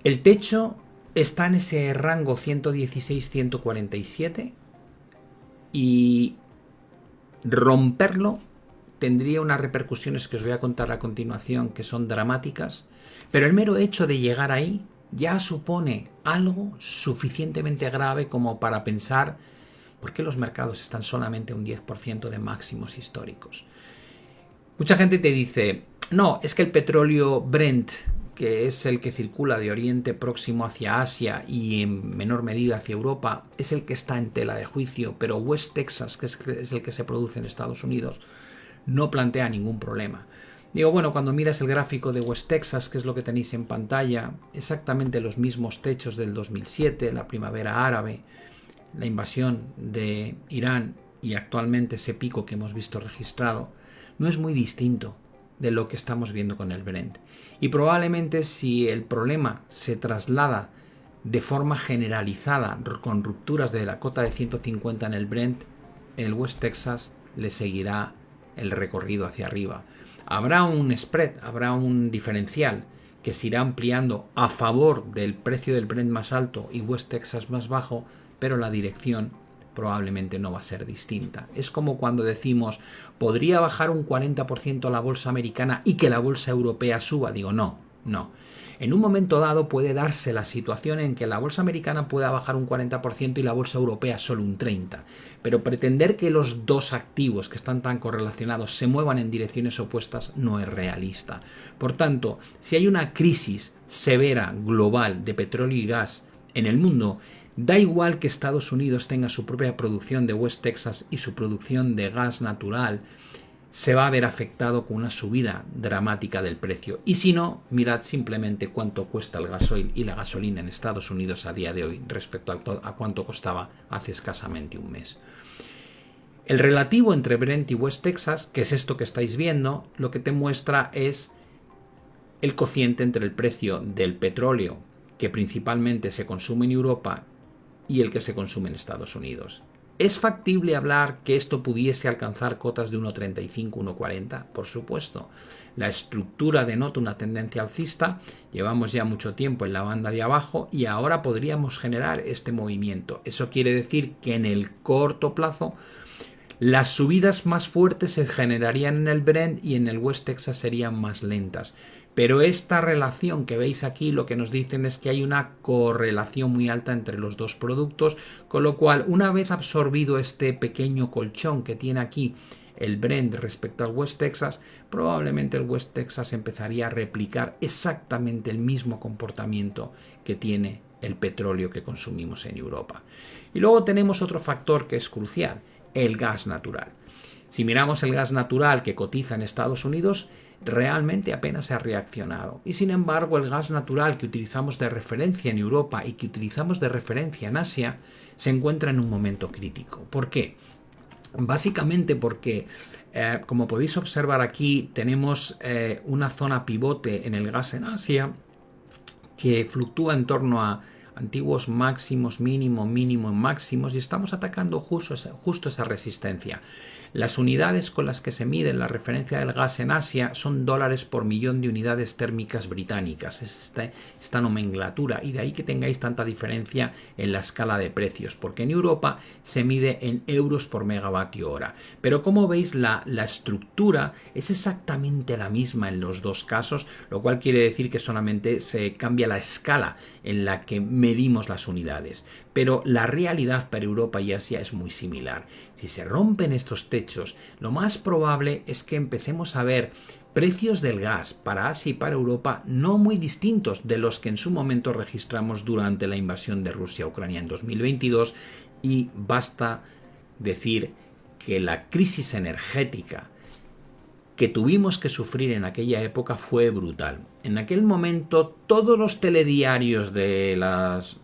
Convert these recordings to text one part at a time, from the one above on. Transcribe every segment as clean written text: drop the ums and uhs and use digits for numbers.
El techo está en ese rango 116-147 y romperlo tendría unas repercusiones que os voy a contar a continuación que son dramáticas, pero el mero hecho de llegar ahí ya supone algo suficientemente grave como para pensar por qué los mercados están solamente un 10% de máximos históricos. Mucha gente te dice, no, es que el petróleo Brent, que es el que circula de Oriente Próximo hacia Asia y en menor medida hacia Europa, es el que está en tela de juicio, pero West Texas, que es el que se produce en Estados Unidos, no plantea ningún problema. Digo, bueno, cuando miras el gráfico de West Texas, que es lo que tenéis en pantalla, exactamente los mismos techos del 2007, la primavera árabe, la invasión de Irán y actualmente ese pico que hemos visto registrado, no es muy distinto de lo que estamos viendo con el Brent. Y probablemente si el problema se traslada de forma generalizada con rupturas de la cota de 150 en el Brent, el West Texas le seguirá el recorrido hacia arriba. Habrá un spread, habrá un diferencial que se irá ampliando a favor del precio del Brent más alto y West Texas más bajo, pero la dirección probablemente no va a ser distinta. Es como cuando decimos, ¿podría bajar un 40% la bolsa americana y que la bolsa europea suba? Digo, no. En un momento dado puede darse la situación en que la bolsa americana pueda bajar un 40% y la bolsa europea solo un 30%. Pero pretender que los dos activos que están tan correlacionados se muevan en direcciones opuestas no es realista. Por tanto, si hay una crisis severa global de petróleo y gas en el mundo, da igual que Estados Unidos tenga su propia producción de West Texas y su producción de gas natural, se va a ver afectado con una subida dramática del precio. Y si no, mirad simplemente cuánto cuesta el gasoil y la gasolina en Estados Unidos a día de hoy respecto a cuánto costaba hace escasamente un mes. El relativo entre Brent y West Texas, que es esto que estáis viendo, lo que te muestra es el cociente entre el precio del petróleo que principalmente se consume en Europa y el que se consume en Estados Unidos. ¿Es factible hablar que esto pudiese alcanzar cotas de 1,35, 1,40? Por supuesto. La estructura denota una tendencia alcista, llevamos ya mucho tiempo en la banda de abajo y ahora podríamos generar este movimiento. Eso quiere decir que en el corto plazo las subidas más fuertes se generarían en el Brent y en el West Texas serían más lentas. Pero esta relación que veis aquí lo que nos dicen es que hay una correlación muy alta entre los dos productos, con lo cual una vez absorbido este pequeño colchón que tiene aquí el Brent respecto al West Texas, probablemente el West Texas empezaría a replicar exactamente el mismo comportamiento que tiene el petróleo que consumimos en Europa. Y luego tenemos otro factor que es crucial, el gas natural. Si miramos el gas natural que cotiza en Estados Unidos, realmente apenas se ha reaccionado. Y sin embargo, el gas natural que utilizamos de referencia en Europa y que utilizamos de referencia en Asia se encuentra en un momento crítico. ¿Por qué? Básicamente porque, como podéis observar aquí, tenemos una zona pivote en el gas en Asia que fluctúa en torno a antiguos máximos, mínimo en máximos, y estamos atacando justo esa resistencia. Las unidades con las que se mide la referencia del gas en Asia son dólares por millón de unidades térmicas británicas. Es esta nomenclatura, y de ahí que tengáis tanta diferencia en la escala de precios, porque en Europa se mide en euros por megavatio hora. Pero como veis, la estructura es exactamente la misma en los dos casos, lo cual quiere decir que solamente se cambia la escala en la que medimos las unidades. Pero la realidad para Europa y Asia es muy similar. Si se rompen estos techos, lo más probable es que empecemos a ver precios del gas para Asia y para Europa no muy distintos de los que en su momento registramos durante la invasión de Rusia a Ucrania en 2022, y basta decir que la crisis energética que tuvimos que sufrir en aquella época fue brutal. En aquel momento todos los telediarios de las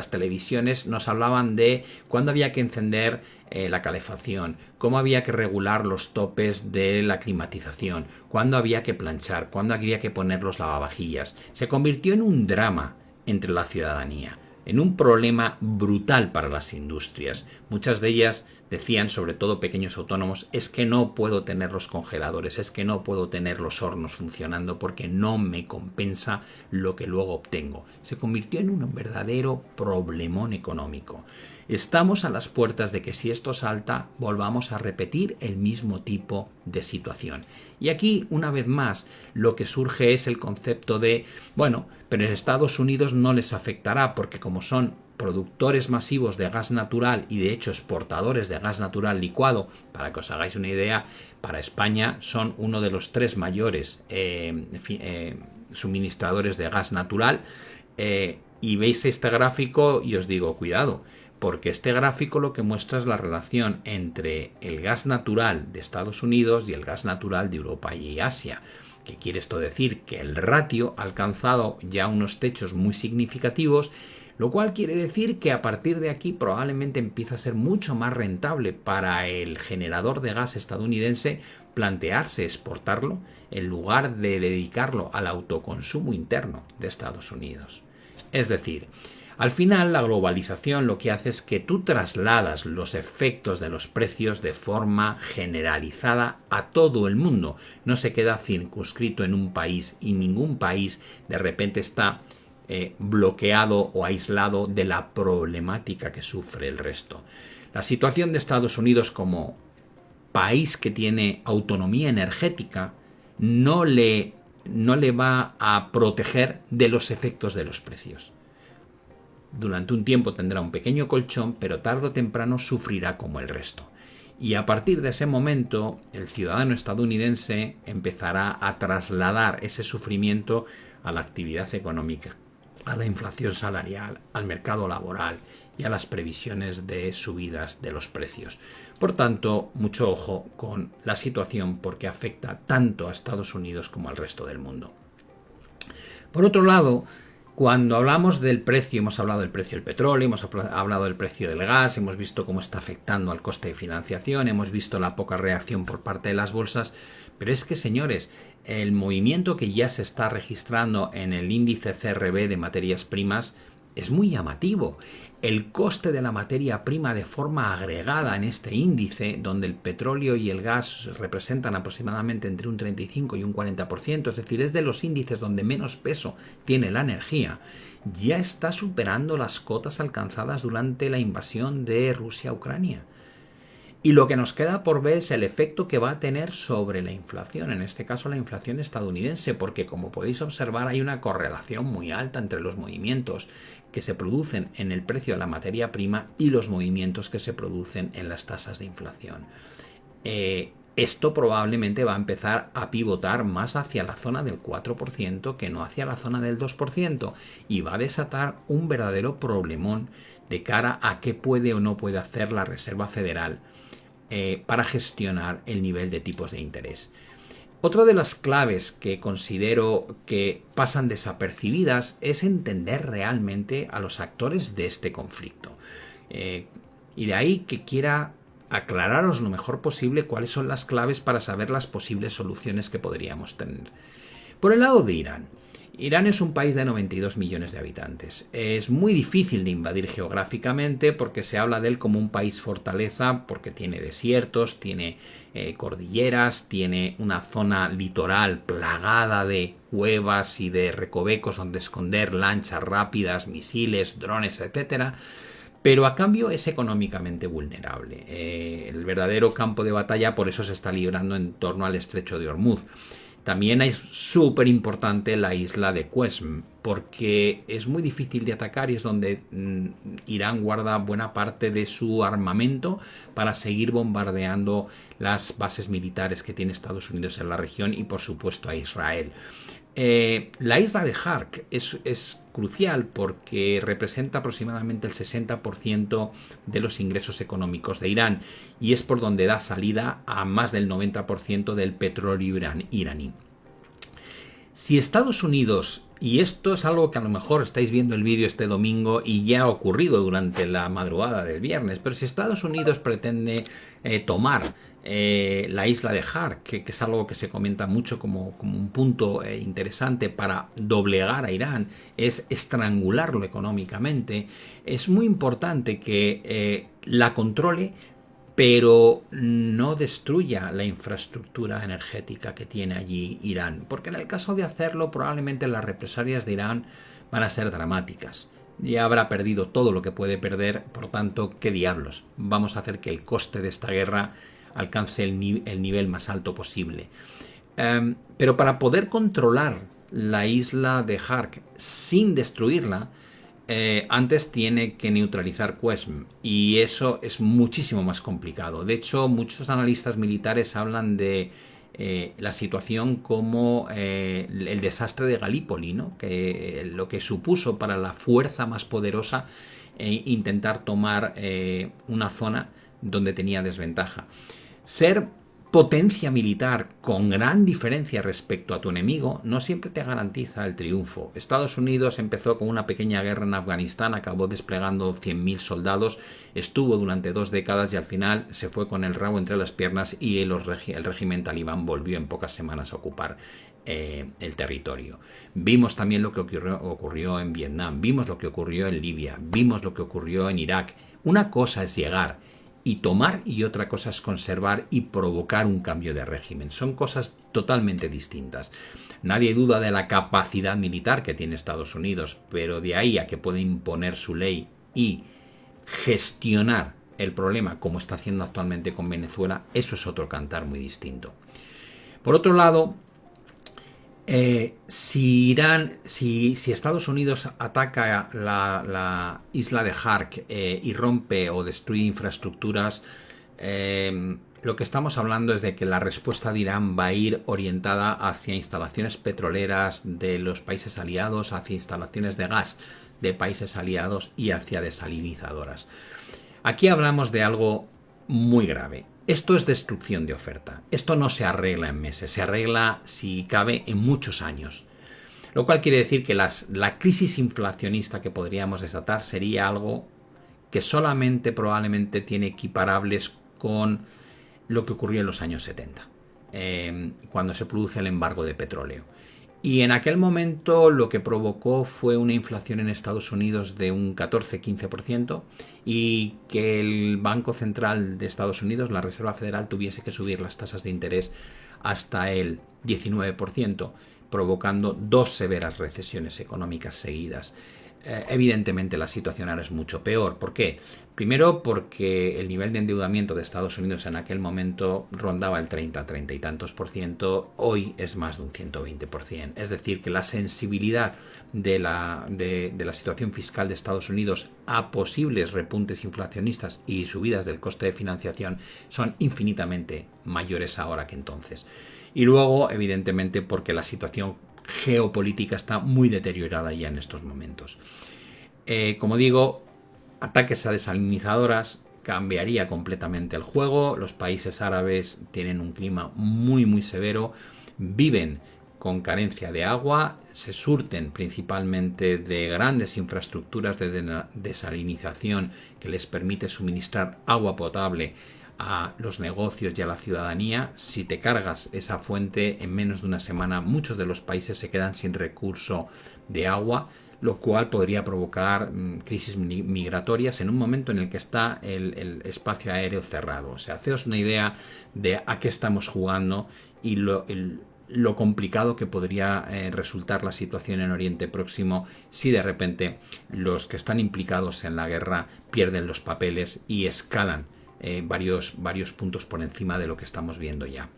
televisiones nos hablaban de cuándo había que encender la calefacción, cómo había que regular los topes de la climatización, cuándo había que planchar, cuándo había que poner los lavavajillas. Se convirtió en un drama entre la ciudadanía, en un problema brutal para las industrias. Muchas de ellas decían, sobre todo pequeños autónomos, es que no puedo tener los congeladores, es que no puedo tener los hornos funcionando porque no me compensa lo que luego obtengo. Se convirtió en un verdadero problemón económico. Estamos a las puertas de que si esto salta, volvamos a repetir el mismo tipo de situación. Y aquí, una vez más, lo que surge es el concepto de, bueno, pero en Estados Unidos no les afectará porque como son productores masivos de gas natural y de hecho exportadores de gas natural licuado, para que os hagáis una idea, para España son uno de los 3 mayores suministradores de gas natural, y veis este gráfico y os digo, cuidado, porque este gráfico lo que muestra es la relación entre el gas natural de Estados Unidos y el gas natural de Europa y Asia. ¿Qué quiere esto decir? Que el ratio ha alcanzado ya unos techos muy significativos, lo cual quiere decir que a partir de aquí probablemente empieza a ser mucho más rentable para el generador de gas estadounidense plantearse exportarlo en lugar de dedicarlo al autoconsumo interno de Estados Unidos. Es decir, al final la globalización lo que hace es que tú trasladas los efectos de los precios de forma generalizada a todo el mundo. No se queda circunscrito en un país y ningún país de repente está bloqueado o aislado de la problemática que sufre el resto. La situación de Estados Unidos como país que tiene autonomía energética no le va a proteger de los efectos de los precios. Durante un tiempo tendrá un pequeño colchón, pero tarde o temprano sufrirá como el resto. Y a partir de ese momento, el ciudadano estadounidense empezará a trasladar ese sufrimiento a la actividad económica, a la inflación salarial, al mercado laboral y a las previsiones de subidas de los precios. Por tanto, mucho ojo con la situación porque afecta tanto a Estados Unidos como al resto del mundo. Por otro lado, cuando hablamos del precio, hemos hablado del precio del petróleo, hemos hablado del precio del gas, hemos visto cómo está afectando al coste de financiación, hemos visto la poca reacción por parte de las bolsas, pero es que, señores, el movimiento que ya se está registrando en el índice CRB de materias primas es muy llamativo. El coste de la materia prima de forma agregada en este índice, donde el petróleo y el gas representan aproximadamente entre un 35 y un 40%, es decir, es de los índices donde menos peso tiene la energía, ya está superando las cotas alcanzadas durante la invasión de Rusia a Ucrania. Y lo que nos queda por ver es el efecto que va a tener sobre la inflación, en este caso la inflación estadounidense, porque como podéis observar hay una correlación muy alta entre los movimientos que se producen en el precio de la materia prima y los movimientos que se producen en las tasas de inflación. Esto probablemente va a empezar a pivotar más hacia la zona del 4% que no hacia la zona del 2% y va a desatar un verdadero problemón de cara a qué puede o no puede hacer la Reserva Federal para gestionar el nivel de tipos de interés. Otra de las claves que considero que pasan desapercibidas es entender realmente a los actores de este conflicto. Y de ahí que quiera aclararos lo mejor posible cuáles son las claves para saber las posibles soluciones que podríamos tener. Por el lado de Irán. Irán es un país de 92 millones de habitantes. Es muy difícil de invadir geográficamente porque se habla de él como un país fortaleza, porque tiene desiertos, tiene cordilleras, tiene una zona litoral plagada de cuevas y de recovecos donde esconder lanchas rápidas, misiles, drones, etc. Pero a cambio es económicamente vulnerable. El verdadero campo de batalla por eso se está librando en torno al estrecho de Hormuz. También es súper importante la isla de Qesm, porque es muy difícil de atacar y es donde Irán guarda buena parte de su armamento para seguir bombardeando las bases militares que tiene Estados Unidos en la región y por supuesto a Israel. La isla de Hark es crucial porque representa aproximadamente el 60% de los ingresos económicos de Irán y es por donde da salida a más del 90% del petróleo iraní. Si Estados Unidos, y esto es algo que a lo mejor estáis viendo el vídeo este domingo y ya ha ocurrido durante la madrugada del viernes, pero si Estados Unidos pretende tomar la isla de Hark, que es algo que se comenta mucho como un punto interesante para doblegar a Irán, es estrangularlo económicamente, es muy importante que la controle pero no destruya la infraestructura energética que tiene allí Irán, porque en el caso de hacerlo probablemente las represalias de Irán van a ser dramáticas. Ya habrá perdido todo lo que puede perder, por tanto, ¿qué diablos? Vamos a hacer que el coste de esta guerra alcance el nivel más alto posible. Pero para poder controlar la isla de Hark sin destruirla, antes tiene que neutralizar Qeshm, y eso es muchísimo más complicado. De hecho, muchos analistas militares hablan de la situación como el desastre de Galípoli, ¿no? Que lo que supuso para la fuerza más poderosa intentar tomar una zona donde tenía desventaja. Ser potencia militar con gran diferencia respecto a tu enemigo no siempre te garantiza el triunfo. Estados Unidos empezó con una pequeña guerra en Afganistán, acabó desplegando 100.000 soldados, estuvo durante 2 décadas y al final se fue con el rabo entre las piernas y el régimen talibán volvió en pocas semanas a ocupar el territorio. Vimos también lo que ocurrió en Vietnam, vimos lo que ocurrió en Libia, vimos lo que ocurrió en Irak. Una cosa es llegar y tomar, y otra cosa es conservar y provocar un cambio de régimen. Son cosas totalmente distintas. Nadie duda de la capacidad militar que tiene Estados Unidos, pero de ahí a que puede imponer su ley y gestionar el problema como está haciendo actualmente con Venezuela, eso es otro cantar muy distinto. Por otro lado, si Estados Unidos ataca la isla de Hark y rompe o destruye infraestructuras, lo que estamos hablando es de que la respuesta de Irán va a ir orientada hacia instalaciones petroleras de los países aliados, hacia instalaciones de gas de países aliados y hacia desalinizadoras. Aquí hablamos de algo muy grave. Esto es destrucción de oferta. Esto no se arregla en meses, se arregla, si cabe, en muchos años. Lo cual quiere decir que la crisis inflacionista que podríamos desatar sería algo que solamente probablemente tiene equiparables con lo que ocurrió en los años 70, cuando se produce el embargo de petróleo. Y en aquel momento lo que provocó fue una inflación en Estados Unidos de un 14-15% y que el Banco Central de Estados Unidos, la Reserva Federal, tuviese que subir las tasas de interés hasta el 19%, provocando 2 severas recesiones económicas seguidas. Evidentemente la situación ahora es mucho peor. ¿Por qué? Primero porque el nivel de endeudamiento de Estados Unidos en aquel momento rondaba el 30 y tantos por ciento, hoy es más de un 120%. Es decir, que la sensibilidad de la situación fiscal de Estados Unidos a posibles repuntes inflacionistas y subidas del coste de financiación son infinitamente mayores ahora que entonces. Y luego, evidentemente, porque la situación geopolítica está muy deteriorada ya en estos momentos. Como digo, ataques a desalinizadoras cambiaría completamente el juego. Los países árabes tienen un clima muy severo, viven con carencia de agua, se surten principalmente de grandes infraestructuras de desalinización que les permite suministrar agua potable a los negocios y a la ciudadanía. Si te cargas esa fuente en menos de una semana, muchos de los países se quedan sin recurso de agua, lo cual podría provocar crisis migratorias en un momento en el que está el espacio aéreo cerrado. O sea, haceos una idea de a qué estamos jugando y lo complicado que podría resultar la situación en Oriente Próximo si de repente los que están implicados en la guerra pierden los papeles y escalan varios puntos por encima de lo que estamos viendo ya.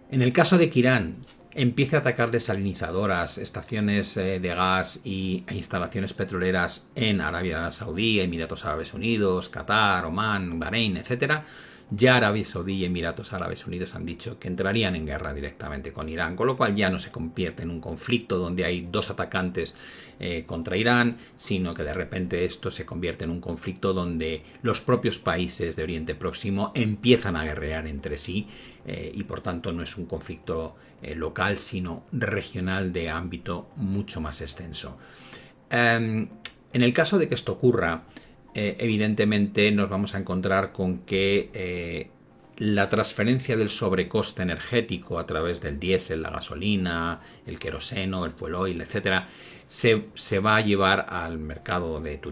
En el caso de que Irán empiece a atacar desalinizadoras, estaciones de gas e instalaciones petroleras en Arabia Saudí, Emiratos Árabes Unidos, Qatar, Omán, Bahrein, etc., ya Arabia Saudí y Emiratos Árabes Unidos han dicho que entrarían en guerra directamente con Irán, con lo cual ya no se convierte en un conflicto donde hay 2 atacantes contra Irán, sino que de repente esto se convierte en un conflicto donde los propios países de Oriente Próximo empiezan a guerrear entre sí y por tanto no es un conflicto local, sino regional de ámbito mucho más extenso. En el caso de que esto ocurra, evidentemente nos vamos a encontrar con que la transferencia del sobrecoste energético a través del diésel, la gasolina, el queroseno, el fuel oil, etcétera, se va a llevar al mercado de turismo.